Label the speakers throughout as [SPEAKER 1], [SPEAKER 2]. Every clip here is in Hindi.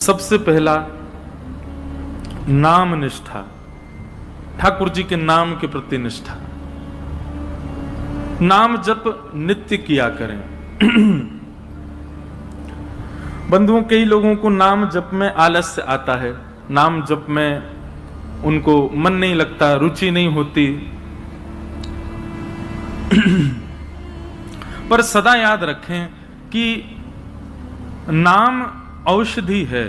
[SPEAKER 1] सबसे पहला नाम निष्ठा, ठाकुर जी के नाम के प्रति निष्ठा। नाम जप नित्य किया करें। बंधुओं, कई लोगों को नाम जप में आलस्य आता है, नाम जप में उनको मन नहीं लगता, रुचि नहीं होती। पर सदा याद रखें कि नाम औषधि है।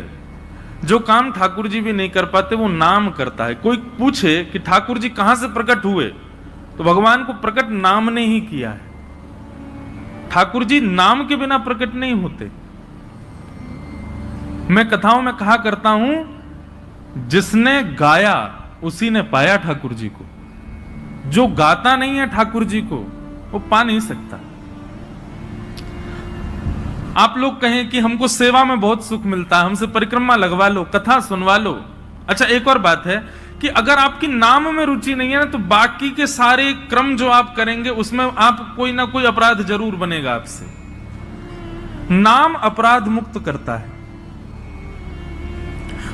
[SPEAKER 1] जो काम ठाकुर जी भी नहीं कर पाते वो नाम करता है। कोई पूछे कि ठाकुर जी कहां से प्रकट हुए, तो भगवान को प्रकट नाम ने ही किया है। ठाकुर जी नाम के बिना प्रकट नहीं होते। मैं कथाओं में कहा करता हूं, जिसने गाया उसी ने पाया ठाकुर जी को। जो गाता नहीं है ठाकुर जी को, वो पा नहीं सकता। आप लोग कहें कि हमको सेवा में बहुत सुख मिलता है, हमसे परिक्रमा लगवा लो, कथा सुनवा लो। अच्छा, एक और बात है कि अगर आपकी नाम में रुचि नहीं है ना, तो बाकी के सारे क्रम जो आप करेंगे उसमें आप कोई ना कोई अपराध जरूर बनेगा आपसे। नाम अपराध मुक्त करता है।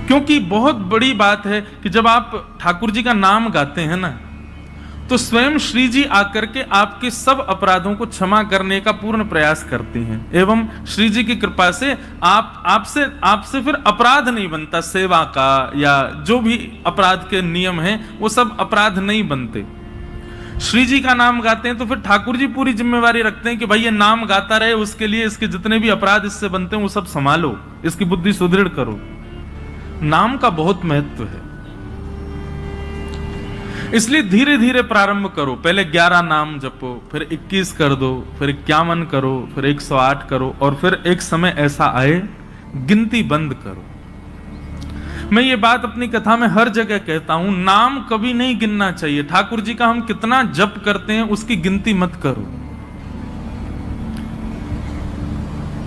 [SPEAKER 1] क्योंकि बहुत बड़ी बात है कि जब आप ठाकुर जी का नाम गाते हैं ना, तो स्वयं श्री जी आकर के आपके सब अपराधों को क्षमा करने का पूर्ण प्रयास करती हैं। एवं श्री जी की कृपा से आपसे फिर अपराध नहीं बनता, सेवा का या जो भी अपराध के नियम हैं वो सब अपराध नहीं बनते। श्री जी का नाम गाते हैं तो फिर ठाकुर जी पूरी जिम्मेवारी रखते हैं कि भाई ये नाम गाता रहे, उसके लिए इसके जितने भी अपराध इससे बनते हैं वो सब संभालो, इसकी बुद्धि सुदृढ़ करो। नाम का बहुत महत्व है, इसलिए धीरे धीरे प्रारंभ करो। पहले 11 नाम जपो, फिर 21 कर दो, फिर 51 करो, फिर 108 करो, और फिर एक समय ऐसा आए गिनती बंद करो। मैं ये बात अपनी कथा में हर जगह कहता हूं, नाम कभी नहीं गिनना चाहिए। ठाकुर जी का हम कितना जप करते हैं उसकी गिनती मत करो।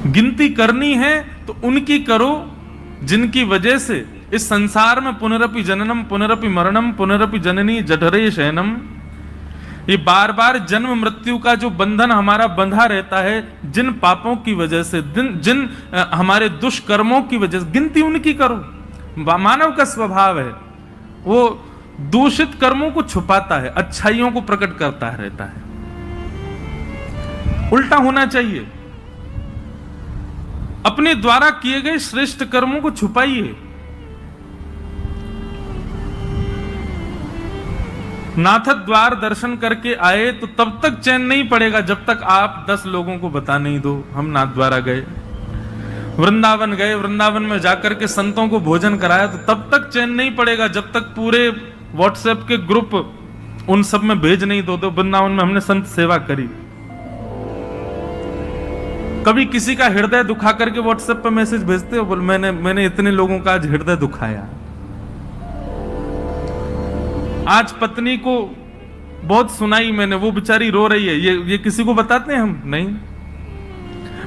[SPEAKER 1] गिनती करनी है तो उनकी करो जिनकी वजह से इस संसार में पुनरपि जननम पुनरपि मरणम पुनरपि जननी जठरे शयनम, ये बार बार जन्म मृत्यु का जो बंधन हमारा बंधा रहता है, जिन पापों की वजह से, जिन हमारे दुष्कर्मों की वजह से, गिनती उनकी करो। मानव का स्वभाव है, वो दूषित कर्मों को छुपाता है, अच्छाइयों को प्रकट करता रहता है। उल्टा होना चाहिए। अपने द्वारा किए गए श्रेष्ठ कर्मों को छुपाइए। नाथ द्वार दर्शन करके आए तो तब तक चैन नहीं पड़ेगा जब तक आप 10 लोगों को बता नहीं दो हम नाथ द्वारा गए। वृंदावन गए, वृंदावन में जाकर के संतों को भोजन कराया तो तब तक चैन नहीं पड़ेगा जब तक पूरे व्हाट्सएप के ग्रुप उन सब में भेज नहीं दो वृंदावन में हमने संत सेवा करी। कभी किसी का हृदय दुखा करके व्हाट्सएप पे मैसेज भेजते हो, बोल मैंने इतने लोगों का आज हृदय दुखाया। आज पत्नी को बहुत सुनाई मैंने, वो बेचारी रो रही है, ये किसी को बताते हैं हम? नहीं।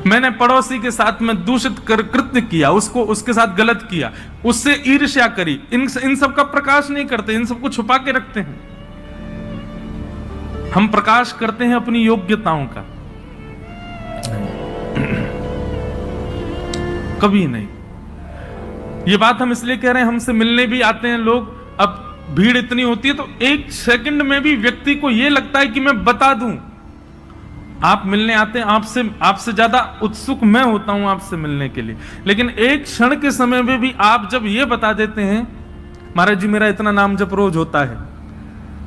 [SPEAKER 1] मैंने पड़ोसी के साथ में दूषित कृत्य किया, उसके साथ गलत किया, उससे ईर्ष्या करी। इन सब का प्रकाश नहीं करते, इन सबको छुपा के रखते हैं। हम प्रकाश करते हैं अपनी योग्यताओं का, कभी नहीं। ये बात हम इसलिए कह रहे हैं, हमसे मिलने भी आते हैं लोग, अब भीड़ इतनी होती है तो एक सेकंड में भी व्यक्ति को यह लगता है कि मैं बता दूं। आप मिलने आते हैं, आपसे ज्यादा उत्सुक मैं होता हूं आपसे मिलने के लिए, लेकिन एक क्षण के समय में भी आप जब ये बता देते हैं, महाराज जी मेरा इतना नाम जप रोज होता है,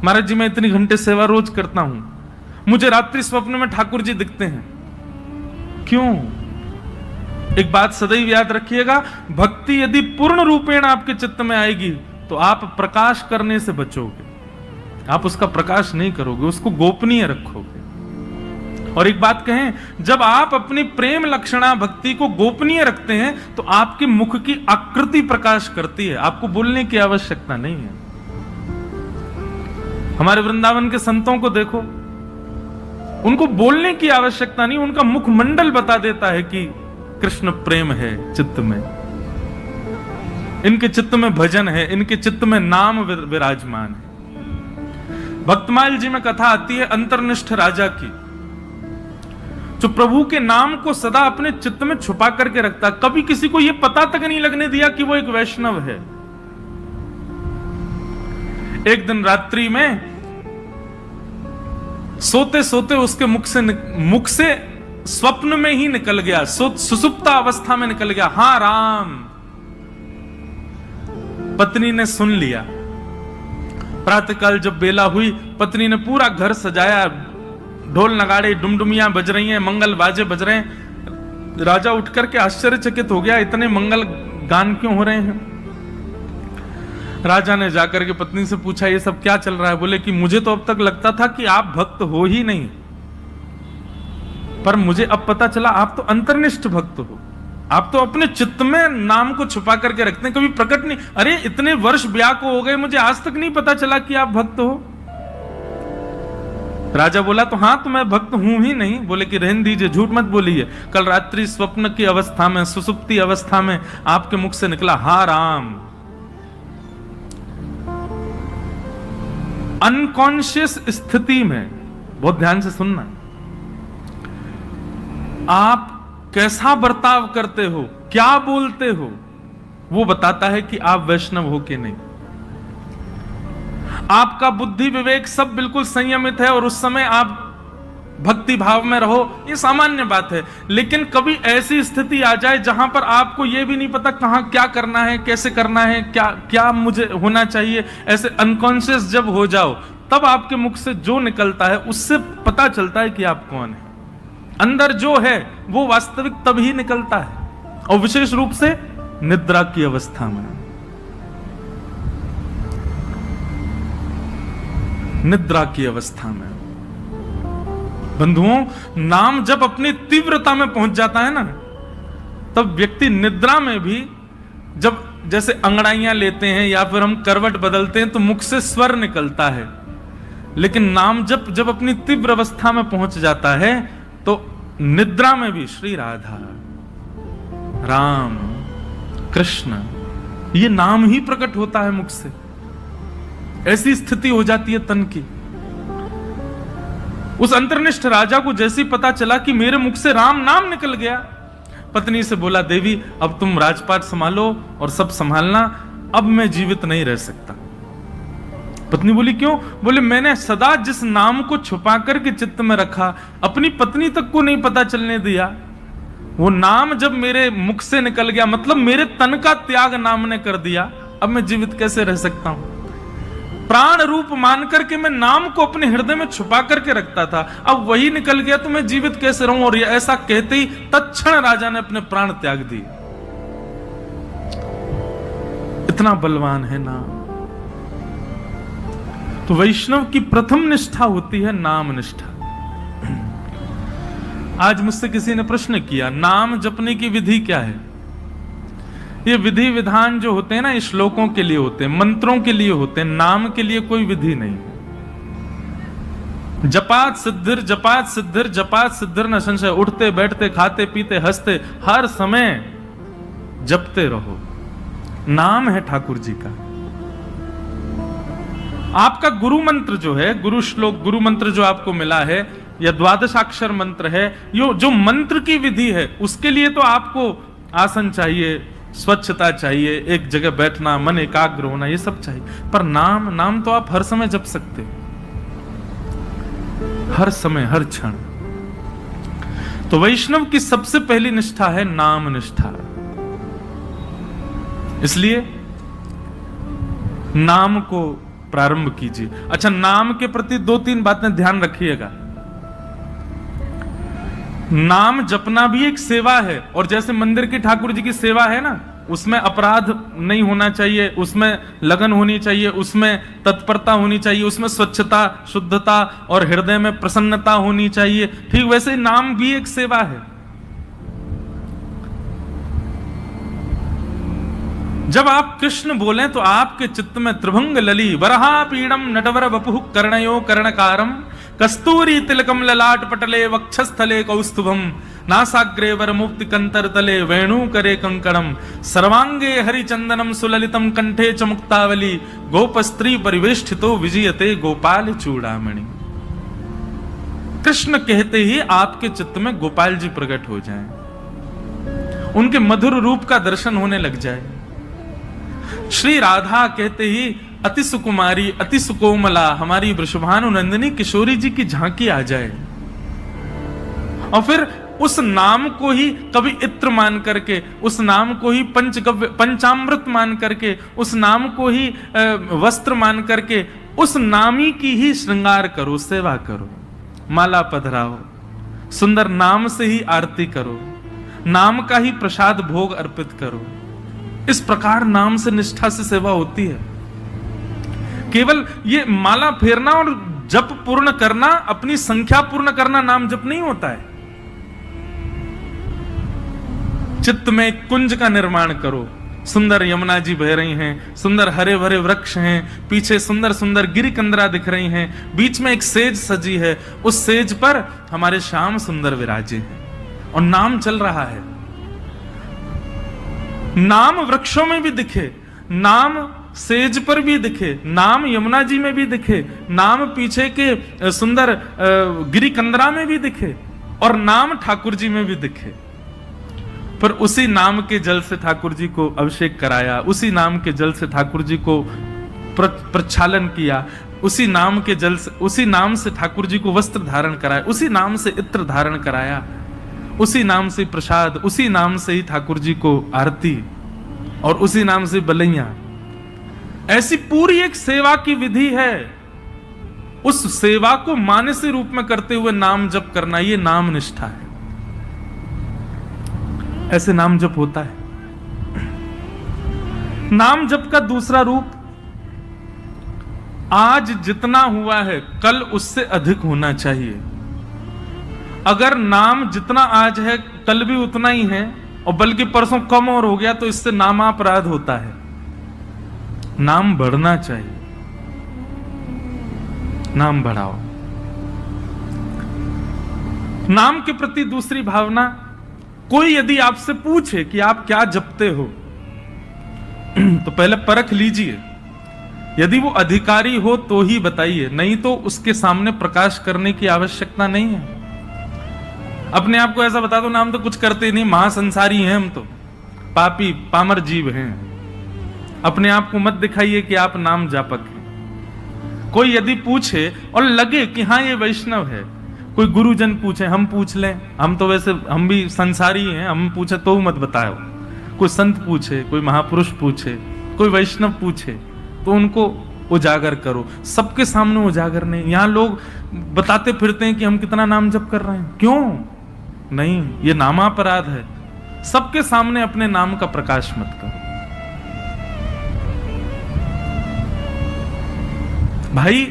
[SPEAKER 1] महाराज जी मैं इतनी घंटे सेवा रोज करता हूं, मुझे रात्रि स्वप्न में ठाकुर जी दिखते हैं। क्यों? एक बात सदैव याद रखिएगा, भक्ति यदि पूर्ण रूपेण आपके चित्त में आएगी तो आप प्रकाश करने से बचोगे। आप उसका प्रकाश नहीं करोगे, उसको गोपनीय रखोगे। और एक बात कहें, जब आप अपनी प्रेम लक्षणा भक्ति को गोपनीय रखते हैं तो आपके मुख की आकृति प्रकाश करती है, आपको बोलने की आवश्यकता नहीं है। हमारे वृंदावन के संतों को देखो, उनको बोलने की आवश्यकता नहीं, उनका मुखमंडल बता देता है कि कृष्ण प्रेम है चित्त में, इनके चित्त में भजन है, इनके चित्त में नाम विराजमान है। भक्तमाल जी में कथा आती है अंतर्निष्ठ राजा की। जो प्रभु के नाम को सदा अपने चित्त में छुपा करके रखता, कभी किसी को यह पता तक नहीं लगने दिया कि वो एक वैष्णव है। एक दिन रात्रि में सोते सोते उसके मुख से स्वप्न में ही निकल गया, सुसुप्ता अवस्था में निकल गया, हाँ राम। पत्नी ने सुन लिया। प्रातःकाल जब बेला हुई, पत्नी ने पूरा घर सजाया, ढोल नगाड़े डुमडुमियां बज रही हैं, मंगल बाजे बज रहे हैं। राजा उठ करके आश्चर्यचकित हो गया, इतने मंगल गान क्यों हो रहे हैं। राजा ने जाकर के पत्नी से पूछा, ये सब क्या चल रहा है। बोले कि मुझे तो अब तक लगता था कि आप भक्त हो ही नहीं, पर मुझे अब पता चला आप तो अंतर्निष्ठ भक्त हो। आप तो अपने चित्त में नाम को छुपा करके रखते हैं, कभी प्रकट नहीं। अरे इतने वर्ष ब्याह को हो गए, मुझे आज तक नहीं पता चला कि आप भक्त हो। राजा बोला, तो हाँ तो मैं भक्त हूं ही नहीं। बोले कि रहने दीजिए, झूठ मत बोलिए। कल रात्रि स्वप्न की अवस्था में, सुसुप्ति अवस्था में आपके मुख से निकला हाँ राम। अनकॉन्शियस स्थिति में, बहुत ध्यान से सुनना, आप कैसा बर्ताव करते हो, क्या बोलते हो, वो बताता है कि आप वैष्णव हो कि नहीं। आपका बुद्धि विवेक सब बिल्कुल संयमित है और उस समय आप भक्ति भाव में रहो, ये सामान्य बात है। लेकिन कभी ऐसी स्थिति आ जाए जहां पर आपको यह भी नहीं पता कहां क्या करना है, कैसे करना है, क्या क्या मुझे होना चाहिए, ऐसे अनकॉन्शियस जब हो जाओ, तब आपके मुख से जो निकलता है उससे पता चलता है कि आप कौन है। अंदर जो है वो वास्तविक तभी निकलता है, और विशेष रूप से निद्रा की अवस्था में। निद्रा की अवस्था में बंधुओं, नाम जब अपनी तीव्रता में पहुंच जाता है ना, तब व्यक्ति निद्रा में भी, जब जैसे अंगड़ाइयां लेते हैं या फिर हम करवट बदलते हैं तो मुख से स्वर निकलता है। लेकिन नाम जब अपनी तीव्र अवस्था में पहुंच जाता है तो निद्रा में भी श्री राधा, राम, कृष्ण, ये नाम ही प्रकट होता है मुख से। ऐसी स्थिति हो जाती है तन की। उस अंतर्निष्ठ राजा को जैसे ही पता चला कि मेरे मुख से राम नाम निकल गया, पत्नी से बोला, देवी अब तुम राजपाट संभालो और सब संभालना, अब मैं जीवित नहीं रह सकता। पत्नी बोली, क्यों? बोले, मैंने सदा जिस नाम को छुपा करके चित्त में रखा, अपनी पत्नी तक को नहीं पता चलने दिया, वो नाम जब मेरे मुख से निकल गया, मतलब मेरे तन का त्याग नाम ने कर दिया, अब मैं जीवित कैसे रह सकता हूं। प्राण रूप मान करके मैं नाम को अपने हृदय में छुपा करके रखता था, अब वही निकल गया तो मैं जीवित कैसे रहूं। और ऐसा कहते ही तत्क्षण राजा ने अपने प्राण त्याग दिए। इतना बलवान है नाम। तो वैष्णव की प्रथम निष्ठा होती है नाम निष्ठा। आज मुझसे किसी ने प्रश्न किया, नाम जपने की विधि क्या है? ये विधि विधान जो होते हैं ना, ये श्लोकों के लिए होते हैं, मंत्रों के लिए होते हैं, नाम के लिए कोई विधि नहीं। जपात सिद्धिर जपात सिद्धिर जपात सिद्धिर न संशय। उठते बैठते खाते पीते हंसते हर समय जपते रहो। नाम है ठाकुर जी का। आपका गुरु मंत्र जो है, गुरु श्लोक, गुरु मंत्र जो आपको मिला है, या द्वादशाक्षर मंत्र है, यो जो मंत्र की विधि है, उसके लिए तो आपको आसन चाहिए, स्वच्छता चाहिए, एक जगह बैठना, मन एकाग्र होना, ये सब चाहिए। पर नाम तो आप हर समय जप सकते हो, हर समय, हर क्षण। तो वैष्णव की सबसे पहली निष्ठा है नाम निष्ठा। इसलिए नाम को प्रारंभ कीजिए। अच्छा, नाम के प्रति 2-3 बातें ध्यान रखिएगा। नाम जपना भी एक सेवा है, और जैसे मंदिर की ठाकुर जी की सेवा है ना, उसमें अपराध नहीं होना चाहिए, उसमें लगन होनी चाहिए, उसमें तत्परता होनी चाहिए, उसमें स्वच्छता, शुद्धता और हृदय में प्रसन्नता होनी चाहिए। ठीक वैसे ही नाम भी एक सेवा है। जब आप कृष्ण बोलें तो आपके चित्त में त्रिभंग लली, वरहा पीड़म नटवर वपुः कर्णयो कर्णकारम, कस्तूरी तिलकम ललाट पटले वक्षस्थले कौस्तुभम, नासाग्रे वर मुक्ति कंतर तले वेणु करे कंकणम, सर्वांगे हरिचंदनम सुललितम कंठे च मुक्तावली, गोप स्त्री परिवेष्टितो विजयते गोपाल चूड़ामणि। कृष्ण कहते ही आपके चित्त में गोपाल जी प्रकट हो जाएं, उनके मधुर रूप का दर्शन होने लग जाए। श्री राधा कहते ही अति सुकुमारी अति सुकोमला हमारी वृषभानु नंदिनी किशोरी जी की झांकी आ जाए, और फिर उस नाम को ही कभी इत्र मान करके, उस नाम को ही पंचगव्य पंचामृत मान करके, उस नाम को ही वस्त्र मान करके, उस नामी की ही श्रृंगार करो, सेवा करो, माला पधराओ, सुंदर नाम से ही आरती करो, नाम का ही प्रसाद भोग अर्पित करो। इस प्रकार नाम से निष्ठा से सेवा होती है। केवल ये माला फेरना और जप पूर्ण करना, अपनी संख्या पूर्ण करना नाम जप नहीं होता है। चित्त में एक कुंज का निर्माण करो, सुंदर यमुना जी बह रही हैं, सुंदर हरे भरे वृक्ष हैं, पीछे सुंदर सुंदर गिरी कंदरा दिख रही हैं, बीच में एक सेज सजी है, उस सेज पर हमारे श्याम सुंदर विराजे हैं और नाम चल रहा है। नाम वृक्षों में भी दिखे, नाम सेज पर भी दिखे, नाम यमुना जी में भी दिखे, नाम पीछे के सुंदर गिरी कंदरा में भी दिखे, और नाम ठाकुर जी में भी दिखे। पर उसी नाम के जल से ठाकुर जी को अभिषेक कराया, उसी नाम के जल से ठाकुर जी को प्रक्षालन किया, उसी नाम के जल से, उसी नाम से ठाकुर जी को वस्त्र धारण कराया, उसी नाम से इत्र धारण कराया, उसी नाम से प्रसाद, उसी नाम से ही ठाकुर जी को आरती, और उसी नाम से बलैया। ऐसी पूरी एक सेवा की विधि है। उस सेवा को मानसी रूप में करते हुए नाम जप करना, ये नाम निष्ठा है। ऐसे नाम जप होता है। नाम जप का दूसरा रूप, आज जितना हुआ है कल उससे अधिक होना चाहिए। अगर नाम जितना आज है कल भी उतना ही है, और बल्कि परसों कम और हो गया, तो इससे नामापराध होता है। नाम बढ़ना चाहिए, नाम बढ़ाओ। नाम के प्रति दूसरी भावना, कोई यदि आपसे पूछे कि आप क्या जपते हो, तो पहले परख लीजिए। यदि वो अधिकारी हो तो ही बताइए, नहीं तो उसके सामने प्रकाश करने की आवश्यकता नहीं है। अपने आप को ऐसा बता दो, नाम तो कुछ करते नहीं, महासंसारी हैं हम, तो पापी पामर जीव हैं। अपने आप को मत दिखाइए कि आप नाम जापक हैं। कोई यदि पूछे और लगे कि हाँ ये वैष्णव है, कोई गुरुजन पूछे, हम पूछ लें, हम तो वैसे हम भी संसारी हैं, हम पूछे तो मत बताओ। कोई संत पूछे, कोई महापुरुष पूछे, कोई वैष्णव पूछे, तो उनको उजागर करो। सबके सामने उजागर नहीं। यहां लोग बताते फिरते हैं कि हम कितना नाम जप कर रहे हैं, क्यों नहीं, ये नामापराध है। सबके सामने अपने नाम का प्रकाश मत करो। भाई,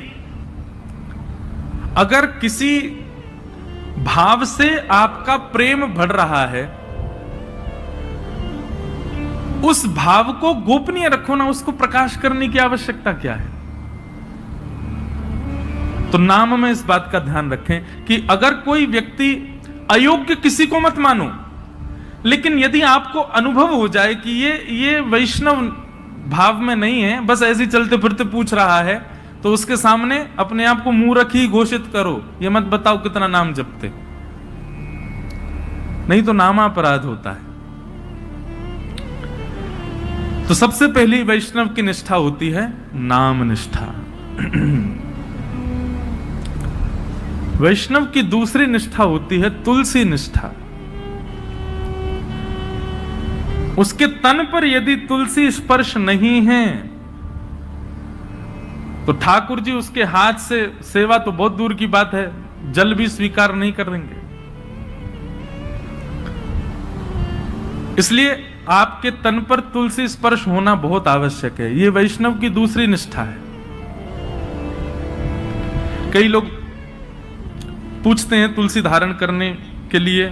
[SPEAKER 1] अगर किसी भाव से आपका प्रेम बढ़ रहा है, उस भाव को गोपनीय रखो ना, उसको प्रकाश करने की आवश्यकता क्या है। तो नाम में इस बात का ध्यान रखें कि अगर कोई व्यक्ति अयोग्य, किसी को मत मानो, लेकिन यदि आपको अनुभव हो जाए कि ये वैष्णव भाव में नहीं है, बस ऐसे ही चलते फिरते पूछ रहा है, तो उसके सामने अपने आप को मूर्ख ही घोषित करो। ये मत बताओ कितना नाम जपते, नहीं तो नामापराध होता है। तो सबसे पहली वैष्णव की निष्ठा होती है नाम निष्ठा। वैष्णव की दूसरी निष्ठा होती है तुलसी निष्ठा। उसके तन पर यदि तुलसी स्पर्श नहीं है, तो ठाकुर जी उसके हाथ से सेवा तो बहुत दूर की बात है, जल भी स्वीकार नहीं करेंगे। इसलिए आपके तन पर तुलसी स्पर्श होना बहुत आवश्यक है। यह वैष्णव की दूसरी निष्ठा है। कई लोग पूछते हैं तुलसी धारण करने के लिए,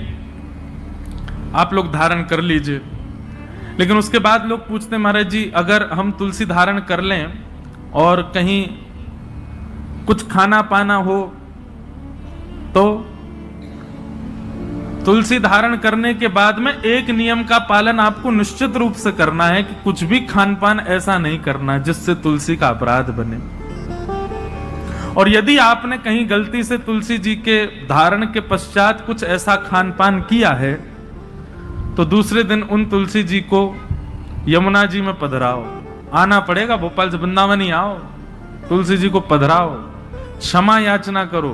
[SPEAKER 1] आप लोग धारण कर लीजिए, लेकिन उसके बाद लोग पूछते हैं महाराज जी, अगर हम तुलसी धारण कर लें और कहीं कुछ खाना पाना हो, तो तुलसी धारण करने के बाद में एक नियम का पालन आपको निश्चित रूप से करना है कि कुछ भी खान पान ऐसा नहीं करना जिससे तुलसी का अपराध बने। और यदि आपने कहीं गलती से तुलसी जी के धारण के पश्चात कुछ ऐसा खान पान किया है, तो दूसरे दिन उन तुलसी जी को यमुना जी में पधराओ। आना पड़ेगा, भोपाल से वृंदावन ही आओ, तुलसी जी को पधराओ, क्षमा याचना करो,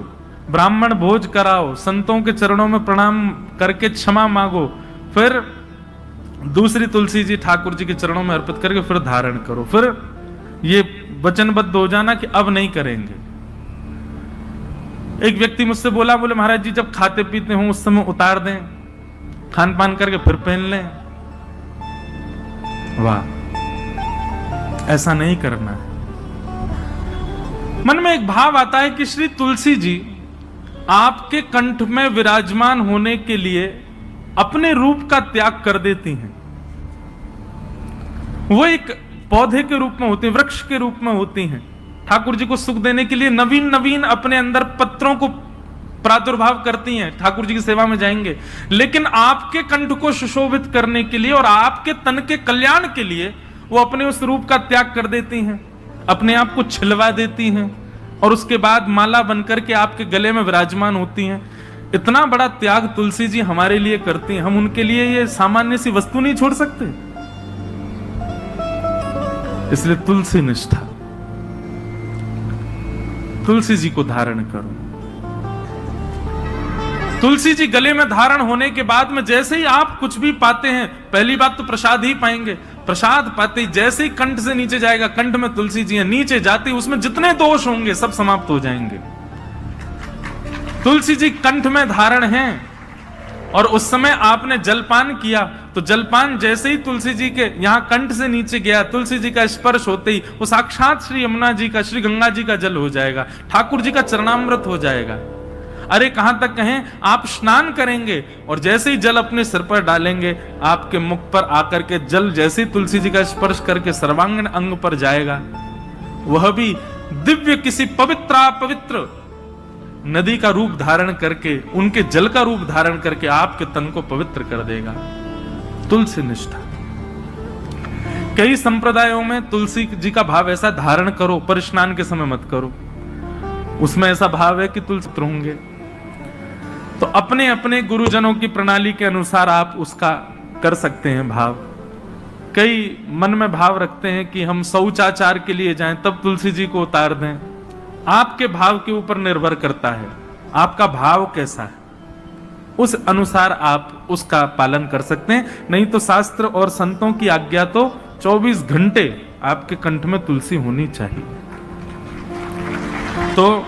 [SPEAKER 1] ब्राह्मण भोज कराओ, संतों के चरणों में प्रणाम करके क्षमा मांगो, फिर दूसरी तुलसी जी ठाकुर जी के चरणों में अर्पित करके फिर धारण करो। फिर ये वचनबद्ध हो जाना कि अब नहीं करेंगे। एक व्यक्ति मुझसे बोला, बोले महाराज जी जब खाते पीते हो उस समय उतार दें, खान पान करके फिर पहन लें। वाह, ऐसा नहीं करना है। मन में एक भाव आता है कि श्री तुलसी जी आपके कंठ में विराजमान होने के लिए अपने रूप का त्याग कर देती हैं। वो एक पौधे के रूप में होती हैं, वृक्ष के रूप में होती हैं। ठाकुर जी को सुख देने के लिए नवीन नवीन अपने अंदर पत्रों को प्रादुर्भाव करती हैं, ठाकुर जी की सेवा में जाएंगे। लेकिन आपके कंठ को सुशोभित करने के लिए और आपके तन के कल्याण के लिए वो अपने उस रूप का त्याग कर देती हैं, अपने आप को छिलवा देती हैं और उसके बाद माला बनकर के आपके गले में विराजमान होती हैं। इतना बड़ा त्याग तुलसी जी हमारे लिए करती हैं, हम उनके लिए ये सामान्य सी वस्तु नहीं छोड़ सकते। इसलिए तुलसी निष्ठा, तुलसी जी को धारण करो। तुलसी जी गले में धारण होने के बाद में जैसे ही आप कुछ भी पाते हैं, पहली बात तो प्रसाद ही पाएंगे। प्रसाद पाते ही जैसे ही कंठ से नीचे जाएगा, कंठ में तुलसी जी है, नीचे जाते ही उसमें जितने दोष होंगे सब समाप्त हो जाएंगे। तुलसी जी कंठ में धारण हैं और उस समय आपने जलपान किया तो जलपान जैसे ही तुलसी जी के यहां कंठ से नीचे गया, तुलसी जी का स्पर्श होते ही वो साक्षात श्री यमुना जी का, श्री गंगा जी का जल हो जाएगा, ठाकुर जी का चरणामृत हो जाएगा। अरे कहां तक कहें, आप स्नान करेंगे और जैसे ही जल अपने सिर पर डालेंगे, आपके मुख पर आकर के जल जैसे ही तुलसी जी का स्पर्श करके सर्वांगीण अंग पर जाएगा, वह भी दिव्य किसी पवित्र नदी का रूप धारण करके, उनके जल का रूप धारण करके आपके तन को पवित्र कर देगा। तुलसी निष्ठा। कई संप्रदायों में तुलसी जी का भाव ऐसा, धारण करो पर स्नान के समय मत करो, उसमें ऐसा भाव है कि तुलसी होंगे। तो अपने अपने गुरुजनों की प्रणाली के अनुसार आप उसका कर सकते हैं भाव। कई मन में भाव रखते हैं कि हम शौचाचार के लिए जाएं तब तुलसी जी को उतार दें। आपके भाव के ऊपर निर्भर करता है, आपका भाव कैसा है, उस अनुसार आप उसका पालन कर सकते हैं। नहीं तो शास्त्र और संतों की आज्ञा तो 24 घंटे आपके कंठ में तुलसी होनी चाहिए। तो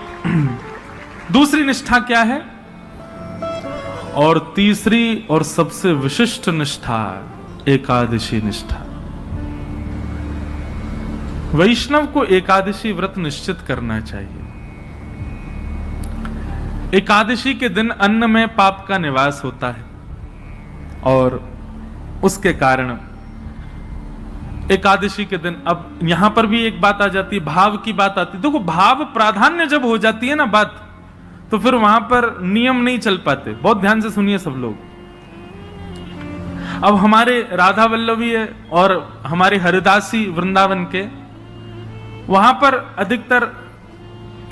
[SPEAKER 1] दूसरी निष्ठा क्या है? और तीसरी और सबसे विशिष्ट निष्ठा एकादशी निष्ठा। वैष्णव को एकादशी व्रत निश्चित करना चाहिए। एकादशी के दिन अन्न में पाप का निवास होता है और उसके कारण एकादशी के दिन, अब यहां पर भी एक बात आ जाती है, भाव की बात आती है। देखो, भाव प्राधान्य जब हो जाती है ना बात, तो फिर वहां पर नियम नहीं चल पाते। बहुत ध्यान से सुनिए सब लोग। अब हमारे राधा वल्लभी है और हमारे हरिदासी वृंदावन के, वहां पर अधिकतर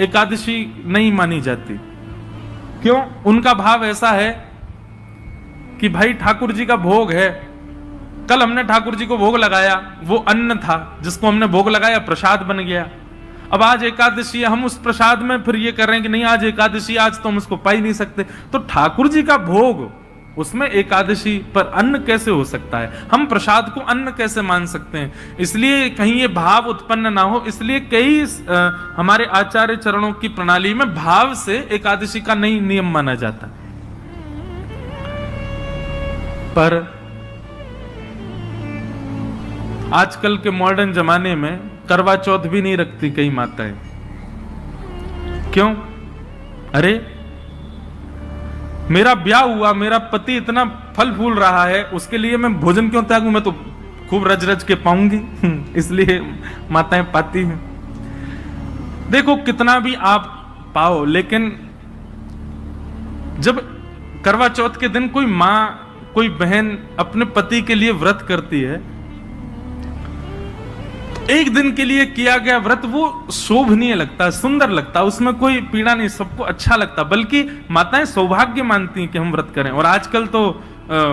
[SPEAKER 1] एकादशी नहीं मानी जाती। क्यों? उनका भाव ऐसा है कि भाई ठाकुर जी का भोग है, कल हमने ठाकुर जी को भोग लगाया, वो अन्न था जिसको हमने भोग लगाया, प्रसाद बन गया। अब आज एकादशी है, हम उस प्रसाद में फिर ये कर रहे हैं कि नहीं आज एकादशी, आज तो हम उसको पा ही नहीं सकते। तो ठाकुर जी का भोग, उसमें एकादशी पर अन्न कैसे हो सकता है? हम प्रसाद को अन्न कैसे मान सकते हैं? इसलिए कहीं ये भाव उत्पन्न ना हो, इसलिए कई हमारे आचार्य चरणों की प्रणाली में भाव से एकादशी का नहीं नियम माना जाता। पर आजकल के मॉडर्न जमाने में करवा चौथ भी नहीं रखती कई माताएं। क्यों? अरे मेरा ब्याह हुआ, मेरा पति इतना फल फूल रहा है, उसके लिए मैं भोजन क्यों त्यागूं? मैं तो खूब रज रज के पाऊंगी। इसलिए माताएं पाती हैं। देखो, कितना भी आप पाओ, लेकिन जब करवा चौथ के दिन कोई मां, कोई बहन अपने पति के लिए व्रत करती है, तो एक दिन के लिए किया गया व्रत वो शोभनीय लगता है, सुंदर लगता है, उसमें कोई पीड़ा नहीं, सबको अच्छा लगता, बल्कि माताएं सौभाग्य मानती हैं कि हम व्रत करें। और आजकल तो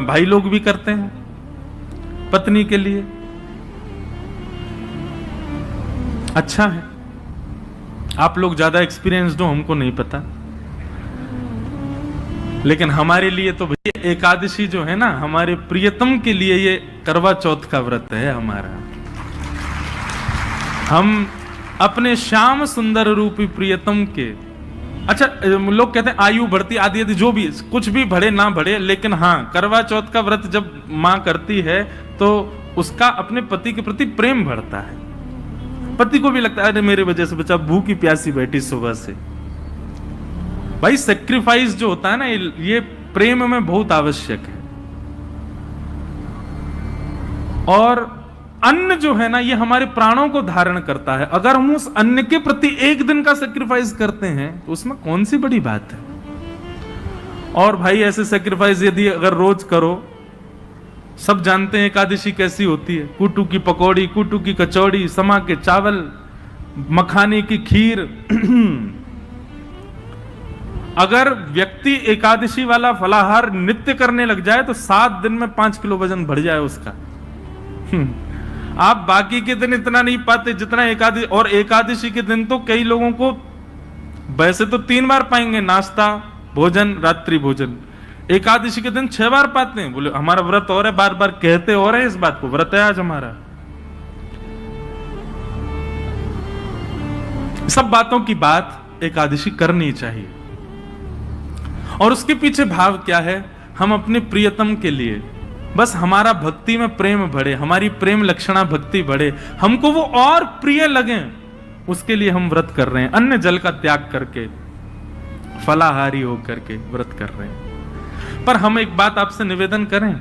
[SPEAKER 1] भाई लोग भी करते हैं पत्नी के लिए। अच्छा है, आप लोग ज्यादा एक्सपीरियंस्ड हो, हमको नहीं पता, लेकिन हमारे लिए तो भैया एकादशी जो है ना, हमारे प्रियतम के लिए ये करवा चौथ का व्रत है हमारा। हम अपने श्याम सुंदर रूपी प्रियतम के, अच्छा लोग कहते हैं आयु बढ़ती आदि आदि, जो भी कुछ भी बढ़े ना बढ़े, लेकिन हाँ करवा चौथ का व्रत जब मां करती है तो उसका अपने पति के प्रति प्रेम बढ़ता है। पति को भी लगता है अरे मेरे वजह से बच्चा भूखी प्यासी बैठी सुबह से। भाई सेक्रीफाइस जो होता है ना, ये प्रेम में बहुत आवश्यक है। और अन्न जो है ना, ये हमारे प्राणों को धारण करता है। अगर हम उस अन्न के प्रति एक दिन का सेक्रीफाइस करते हैं तो उसमें कौन सी बड़ी बात है। और भाई ऐसे सेक्रीफाइस यदि अगर रोज करो, सब जानते हैं एकादशी कैसी होती है, कुटू की पकौड़ी, कुटू की कचौड़ी, समा के चावल, मखाने की खीर। अगर व्यक्ति एकादशी वाला फलाहार नित्य करने लग जाए तो 7 दिन में 5 किलो वजन बढ़ जाए उसका। आप बाकी के दिन इतना नहीं पाते जितना एकादशी, और एकादशी के दिन तो कई लोगों को वैसे तो 3 बार पाएंगे, नाश्ता, भोजन, रात्रि भोजन। एकादशी के दिन 6 बार पाते हैं। बोले हमारा व्रत और है, बार बार कहते और है इस बात को, व्रत है आज हमारा। सब बातों की बात एकादशी करनी चाहिए। और उसके पीछे भाव क्या है, हम अपने प्रियतम के लिए बस हमारा भक्ति में प्रेम बढ़े, हमारी प्रेम लक्षणा भक्ति बढ़े, हमको वो और प्रिय लगे, उसके लिए हम व्रत कर रहे हैं। अन्न जल का त्याग करके, फलाहारी होकर के व्रत कर रहे हैं। पर हम एक बात आपसे निवेदन करें,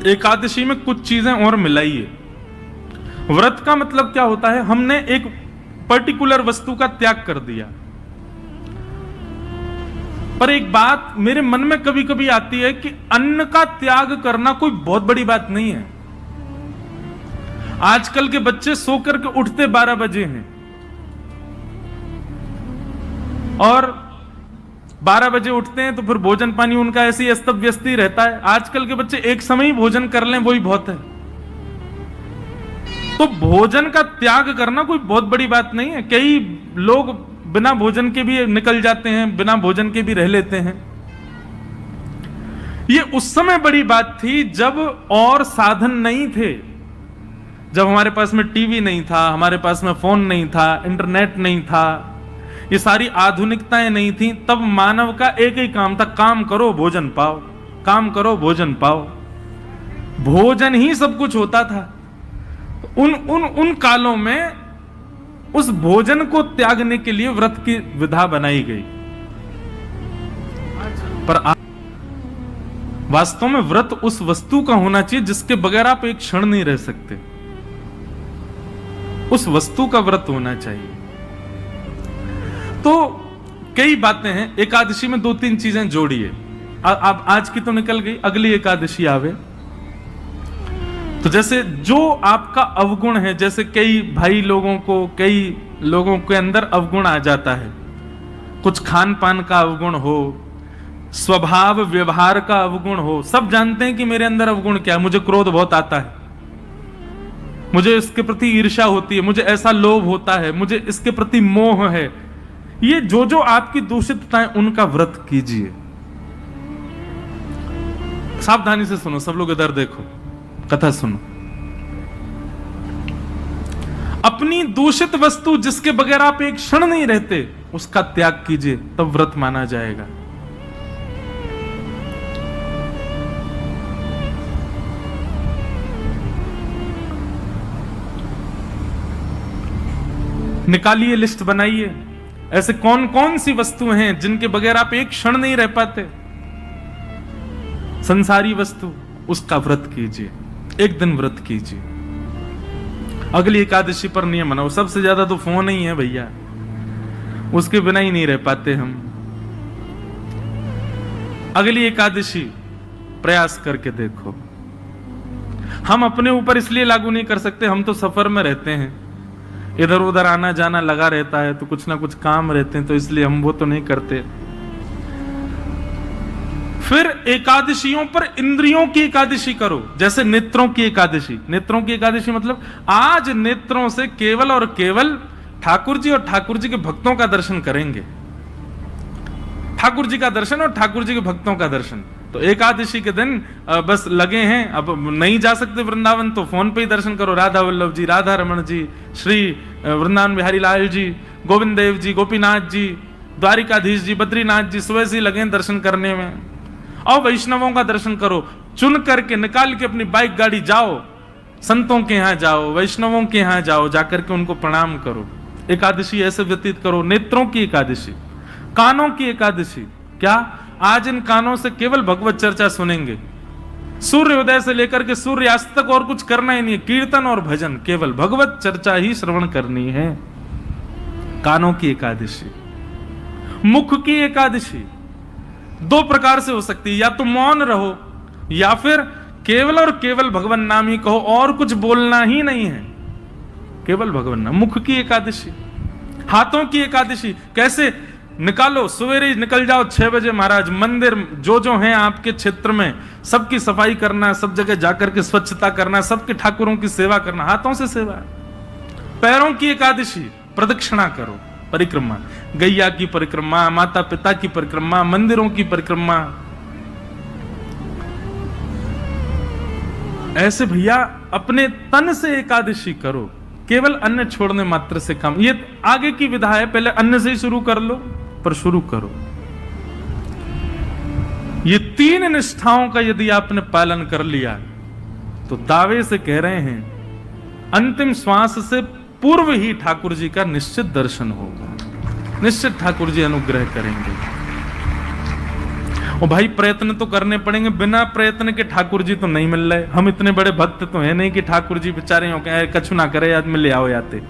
[SPEAKER 1] एकादशी में कुछ चीजें और मिलाइए। व्रत का मतलब क्या होता है, हमने एक पर्टिकुलर वस्तु का त्याग कर दिया। पर एक बात मेरे मन में कभी कभी आती है कि अन्न का त्याग करना कोई बहुत बड़ी बात नहीं है। आजकल के बच्चे सो करके उठते 12 बजे हैं और 12 बजे उठते हैं तो फिर भोजन पानी उनका ऐसी अस्त व्यस्त ही रहता है। आजकल के बच्चे एक समय ही भोजन कर लें वही बहुत है। तो भोजन का त्याग करना कोई बहुत बड़ी बात नहीं है। कई लोग बिना भोजन के भी निकल जाते हैं, बिना भोजन के भी रह लेते हैं। ये उस समय बड़ी बात थी जब और साधन नहीं थे, जब हमारे पास में टीवी नहीं था, हमारे पास में फोन नहीं था, इंटरनेट नहीं था, ये सारी आधुनिकताएं नहीं थी। तब मानव का एक ही काम था, काम करो भोजन पाओ, काम करो भोजन पाओ। भोजन ही सब कुछ होता था। उन कालों में उस भोजन को त्यागने के लिए व्रत की विधा बनाई गई। पर वास्तव में व्रत उस वस्तु का होना चाहिए जिसके बगैर आप एक क्षण नहीं रह सकते। उस वस्तु का व्रत होना चाहिए। तो कई बातें हैं। एकादशी में 2-3 चीजें जोड़िए। आप आज की तो निकल गई, अगली एकादशी आवे तो जैसे जो आपका अवगुण है, जैसे कई भाई लोगों को, कई लोगों के अंदर अवगुण आ जाता है, कुछ खान पान का अवगुण हो, स्वभाव व्यवहार का अवगुण हो। सब जानते हैं कि मेरे अंदर अवगुण क्या है। मुझे क्रोध बहुत आता है, मुझे इसके प्रति ईर्ष्या होती है, मुझे ऐसा लोभ होता है, मुझे इसके प्रति मोह है। ये जो आपकी दूषितताएं, उनका व्रत कीजिए। सावधानी से सुनो, सब लोग इधर देखो, कथा सुनो। अपनी दूषित वस्तु जिसके बगैर आप एक क्षण नहीं रहते, उसका त्याग कीजिए, तब व्रत माना जाएगा। निकालिए, लिस्ट बनाइए, ऐसे कौन कौन सी वस्तुएं हैं जिनके बगैर आप एक क्षण नहीं रह पाते। संसारी वस्तु, उसका व्रत कीजिए, एक दिन व्रत कीजिए। अगली एकादशी पर नियम बनाओ। सबसे ज्यादा तो फोन ही है भैया, उसके बिना ही नहीं रह पाते हम। अगली एकादशी प्रयास करके देखो। हम अपने ऊपर इसलिए लागू नहीं कर सकते, हम तो सफर में रहते हैं, इधर उधर आना जाना लगा रहता है, तो कुछ ना कुछ काम रहते हैं, तो इसलिए हम वो तो नहीं करते। फिर एकादशियों पर इंद्रियों की एकादशी करो, जैसे नेत्रों की एकादशी। नेत्रों की एकादशी मतलब आज नेत्रों से केवल और केवल ठाकुर जी और ठाकुर जी के भक्तों का दर्शन करेंगे। ठाकुर जी का दर्शन और ठाकुर जी के भक्तों का दर्शन। तो एकादशी के दिन बस लगे हैं, अब नहीं जा सकते वृंदावन तो फोन पे ही दर्शन करो। राधा वल्लभ जी, राधा रमन जी, श्री वृंदावन बिहारी लाल जी, गोविंद देव जी, गोपीनाथ जी, द्वारिकाधीश जी, बद्रीनाथ जी, सुबह से लगे दर्शन करने में। और वैष्णवों का दर्शन करो, चुन करके निकाल के अपनी बाइक गाड़ी जाओ, संतों के यहाँ जाओ, वैष्णवों के यहाँ जाओ, जाकर के उनको प्रणाम करो। एकादशी ऐसे व्यतीत करो। नेत्रों की एकादशी, कानों की एकादशी। क्या? आज इन कानों से केवल भगवत चर्चा सुनेंगे। सूर्योदय से लेकर के सूर्यास्त तक और कुछ करना ही नहीं है, कीर्तन और भजन, केवल भगवत चर्चा ही श्रवण करनी है। कानों की एकादशी। मुख की एकादशी दो प्रकार से हो सकती है, या तो मौन रहो या फिर केवल और केवल भगवान नाम ही कहो, और कुछ बोलना ही नहीं है, केवल भगवान नाम। मुख की एकादशी। हाथों की एकादशी कैसे? निकालो, सवेरे निकल जाओ 6 बजे महाराज, मंदिर जो जो हैं आपके क्षेत्र में सबकी सफाई करना, सब जगह जाकर के स्वच्छता करना, सबके ठाकुरों की सेवा करना, हाथों से सेवा। पैरों की एकादशी, प्रदक्षिणा करो, परिक्रमा, गैया की परिक्रमा, माता पिता की परिक्रमा, मंदिरों की परिक्रमा। ऐसे भैया अपने तन से एकादशी करो, केवल अन्न छोड़ने मात्र से काम। ये आगे की विधा है, पहले अन्न से ही शुरू कर लो, पर शुरू करो। ये 3 निष्ठाओं का यदि आपने पालन कर लिया तो दावे से कह रहे हैं अंतिम श्वास से पूर्व ही ठाकुर जी का निश्चित दर्शन होगा, निश्चित ठाकुर जी अनुग्रह करेंगे। और भाई प्रयत्न तो करने पड़ेंगे, बिना प्रयत्न के ठाकुर जी तो नहीं मिल रहे। हम इतने बड़े भक्त तो है नहीं कि ठाकुर जी बेचारे हो कहे कछु ना करे आदमी ले आओ याते।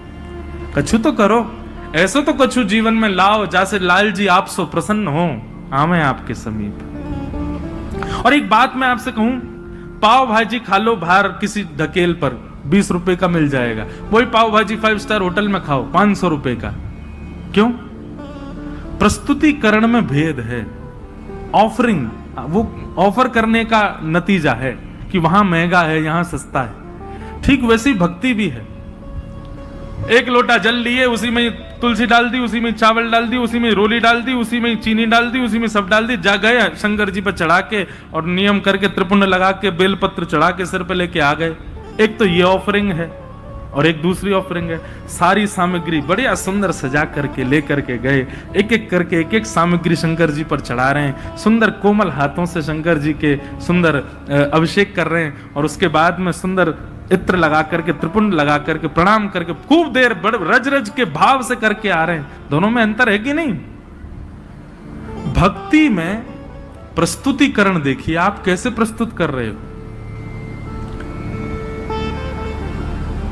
[SPEAKER 1] कछु तो करो, ऐसा तो कछु जीवन में लाओ जैसे लाल जी आप सो प्रसन्न हो, आवे आपके समीप। और एक बात मैं आपसे कहूं, पाव भाजी खा लो बाहर किसी ढकेल पर, 20 रुपए का मिल जाएगा। वही पाव भाजी 5 स्टार होटल में खाओ 500 रुपए का। क्यों? प्रस्तुतिकरण में भेद है। ऑफरिंग, वो ऑफर करने का नतीजा है कि वहां महंगा है यहां सस्ता है। ठीक वैसी भक्ति भी है। एक लोटा जल लिए, उसी में तुलसी डाल दी, उसी में चावल डाल दी, उसी में रोली डाल दी, उसी में चीनी डाल दी, उसी में सब डाल दी, जा गए शंकर जी पर चढ़ा के और नियम करके त्रिपुंड लगा के बेलपत्र चढ़ा के सिर पे लेके आ गए। एक तो ये ऑफरिंग है और एक दूसरी ऑफरिंग है, सारी सामग्री बढ़िया सुंदर सजा करके लेकर के गए, एक एक करके एक एक सामग्री शंकर जी पर चढ़ा रहे हैं, सुंदर कोमल हाथों से शंकर जी के सुंदर अभिषेक कर रहे हैं, और उसके बाद में सुंदर इत्र लगा करके त्रिपुंड लगा करके प्रणाम करके खूब देर बड़ रज रज के भाव से करके आ रहे हैं। दोनों में अंतर है कि नहीं? भक्ति में प्रस्तुतिकरण देखिए, आप कैसे प्रस्तुत कर रहे हो।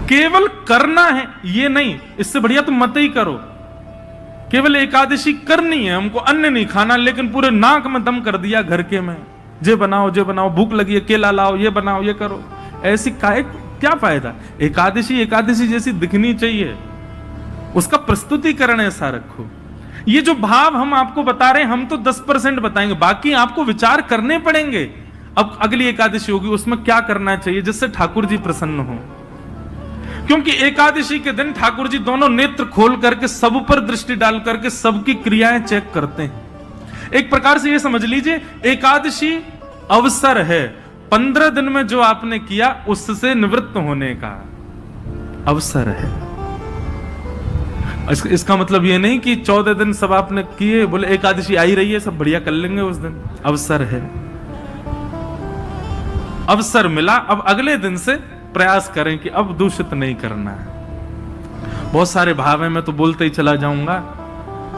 [SPEAKER 1] केवल करना है ये नहीं, इससे बढ़िया तुम मत ही करो। केवल एकादशी करनी है हमको, अन्न नहीं खाना, लेकिन पूरे नाक में दम कर दिया घर के में, जे बनाओ जे बनाओ, भूख लगी है केला लाओ, ये बनाओ ये करो। ऐसी क्या फायदा? एकादशी एकादशी जैसी दिखनी चाहिए, उसका प्रस्तुतिकरण ऐसा रखो। ये जो भाव हम आपको बता रहे हैं, हम तो 10% बताएंगे, बाकी आपको विचार करने पड़ेंगे। अब अगली एकादशी होगी, उसमें क्या करना चाहिए जिससे ठाकुर जी प्रसन्न हो। क्योंकि एकादशी के दिन ठाकुर जी दोनों नेत्र खोल करके सब पर दृष्टि डाल करके सबकी क्रियाएं चेक करते हैं। एक प्रकार से ये समझ लीजिए एकादशी अवसर है, 15 दिन में जो आपने किया उससे निवृत्त होने का अवसर है। इसका मतलब ये नहीं कि 14 दिन सब आपने किए, बोले एकादशी आई रही है सब बढ़िया कर लेंगे उस दिन। अवसर है, अवसर मिला, अब अगले दिन से प्रयास करें कि अब दूषित नहीं करना है। बहुत सारे भाव है, मैं तो बोलते ही चला जाऊंगा।